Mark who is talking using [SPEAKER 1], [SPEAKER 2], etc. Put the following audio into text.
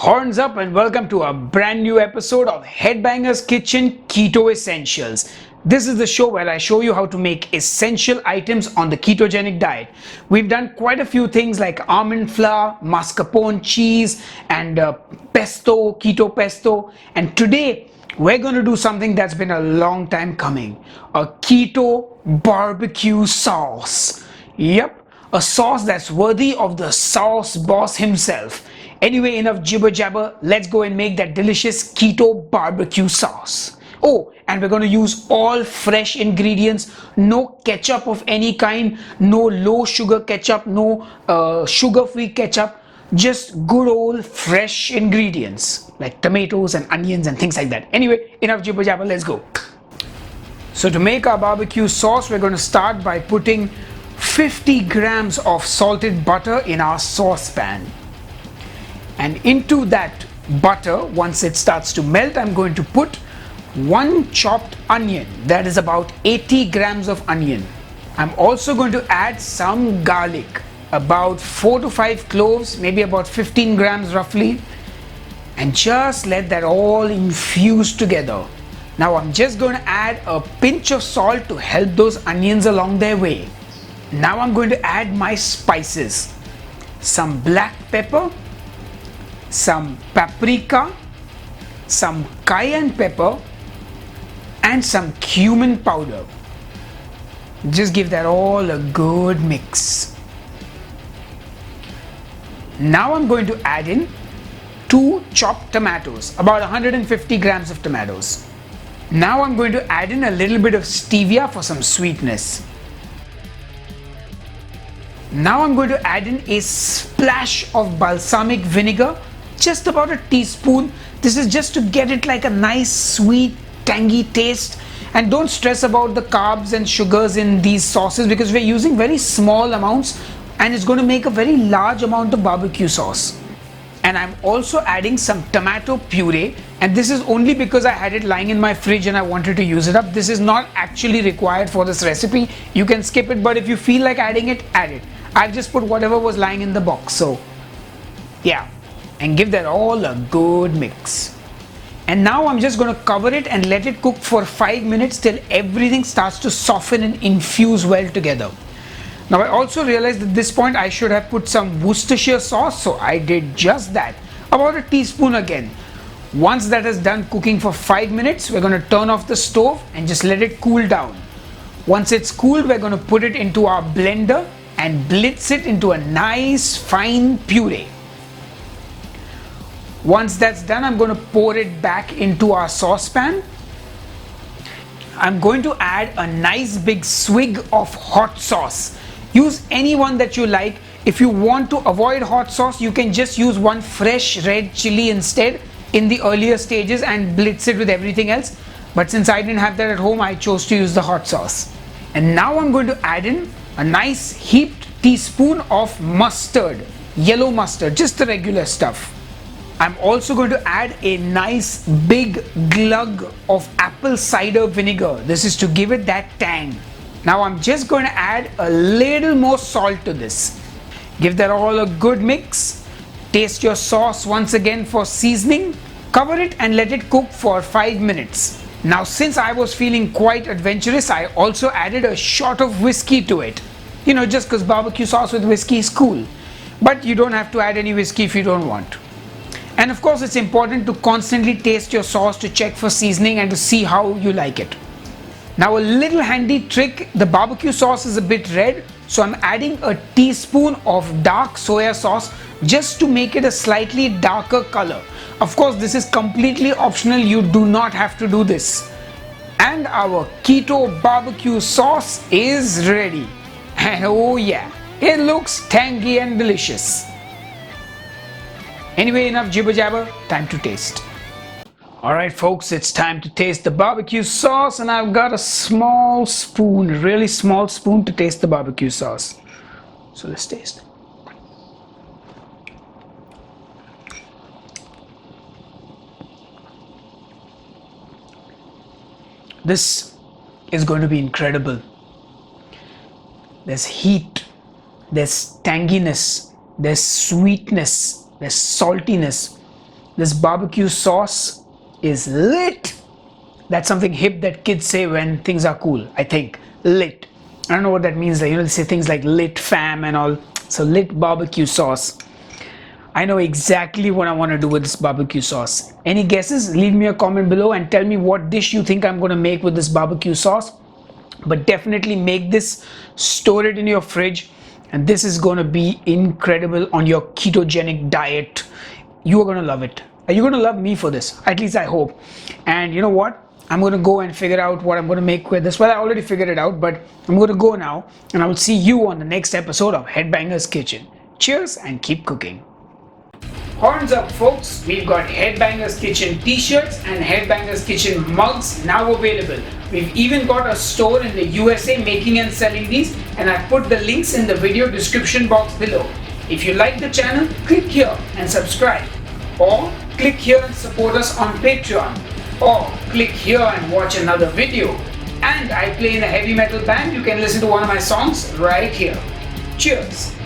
[SPEAKER 1] Horns up and welcome to a brand new episode of Headbanger's Kitchen Keto Essentials. This is the show where I show you how to make essential items on the ketogenic diet. We've done quite a few things like almond flour, mascarpone cheese, and pesto, keto pesto. And today we're going to do something that's been a long time coming, a keto barbecue sauce. Yep, a sauce that's worthy of the sauce boss himself. Anyway, enough jibber jabber, let's go and make that delicious keto barbecue sauce. Oh, and we're going to use all fresh ingredients, no ketchup of any kind, no low sugar ketchup, no sugar-free ketchup, just good old fresh ingredients like tomatoes and onions and things like that. Anyway, enough jibber jabber, let's go. So to make our barbecue sauce, we're going to start by putting 50 grams of salted butter in our saucepan. And into that butter, once it starts to melt, I'm going to put one chopped onion. That is about 80 grams of onion. I'm also going to add some garlic, about 4 to 5 cloves, maybe about 15 grams roughly, and just let that all infuse together. Now I'm just going to add a pinch of salt to help those onions along their way. Now I'm going to add my spices, some black pepper, some paprika, some cayenne pepper, and some cumin powder. Just give that all a good mix. Now I'm going to add in 2 chopped tomatoes, about 150 grams of tomatoes. Now I'm going to add in a little bit of stevia for some sweetness. Now I'm going to add in a splash of balsamic vinegar, just about a teaspoon. This is just to get it like a nice sweet tangy taste. And don't stress about the carbs and sugars in these sauces because we're using very small amounts and it's going to make a very large amount of barbecue sauce. And I'm also adding some tomato puree, and this is only because I had it lying in my fridge and I wanted to use it up. This is not actually required for this recipe. You can skip it, but if you feel like adding it, add it. I've just put whatever was lying in the box, so yeah. And give that all a good mix. And now I'm just going to cover it and let it cook for 5 minutes till everything starts to soften and infuse well together. Now I also realized at this point I should have put some Worcestershire sauce, so I did just that, about a teaspoon again. Once that is done cooking for 5 minutes, we're going to turn off the stove and just let it cool down. Once it's cooled, we're going to put it into our blender and blitz it into a nice fine puree. Once that's done, I'm going to pour it back into our saucepan. I'm going to add a nice big swig of hot sauce. Use any one that you like. If you want to avoid hot sauce, you can just use one fresh red chili instead in the earlier stages and blitz it with everything else. But since I didn't have that at home, I chose to use the hot sauce. And now I'm going to add in a nice heaped teaspoon of mustard, yellow mustard, just the regular stuff. I'm also going to add a nice big glug of apple cider vinegar. This is to give it that tang. Now I'm just going to add a little more salt to this. Give that all a good mix. Taste your sauce once again for seasoning. Cover it and let it cook for 5 minutes. Now since I was feeling quite adventurous, I also added a shot of whiskey to it. You know, just because barbecue sauce with whiskey is cool. But you don't have to add any whiskey if you don't want. And of course it's important to constantly taste your sauce to check for seasoning and to see how you like it. Now a little handy trick, the barbecue sauce is a bit red, so I'm adding a teaspoon of dark soya sauce just to make it a slightly darker color. Of course this is completely optional, you do not have to do this. And our keto barbecue sauce is ready. And oh yeah, it looks tangy and delicious. Anyway, enough jibber jabber, time to taste. Alright folks, it's time to taste the barbecue sauce, and I've got a small spoon, a really small spoon to taste the barbecue sauce. So let's taste. This is going to be incredible. There's heat, there's tanginess, there's sweetness, there's saltiness, This barbecue sauce is lit. That's something hip that kids say when things are cool, I think. Lit. I don't know what that means. They say things like lit fam and all. So lit barbecue sauce. I know exactly what I want to do with this barbecue sauce. Any guesses? Leave me a comment below and tell me what dish you think I'm going to make with this barbecue sauce. But definitely make this, store it in your fridge, and this is going to be incredible on your ketogenic diet. You are going to love it. Are you going to love me for this? At least I hope. And you know what? I'm going to go and figure out what I'm going to make with this. Well, I already figured it out, but I'm going to go now, and I will see you on the next episode of Headbanger's Kitchen. Cheers and keep cooking. Horns up, folks. We've got Headbanger's Kitchen t-shirts and Headbanger's Kitchen mugs now available. We've even got a store in the USA making and selling these, and I've put the links in the video description box below. If you like the channel, click here and subscribe, or click here and support us on Patreon, or click here and watch another video. And I play in a heavy metal band. You can listen to one of my songs right here. Cheers.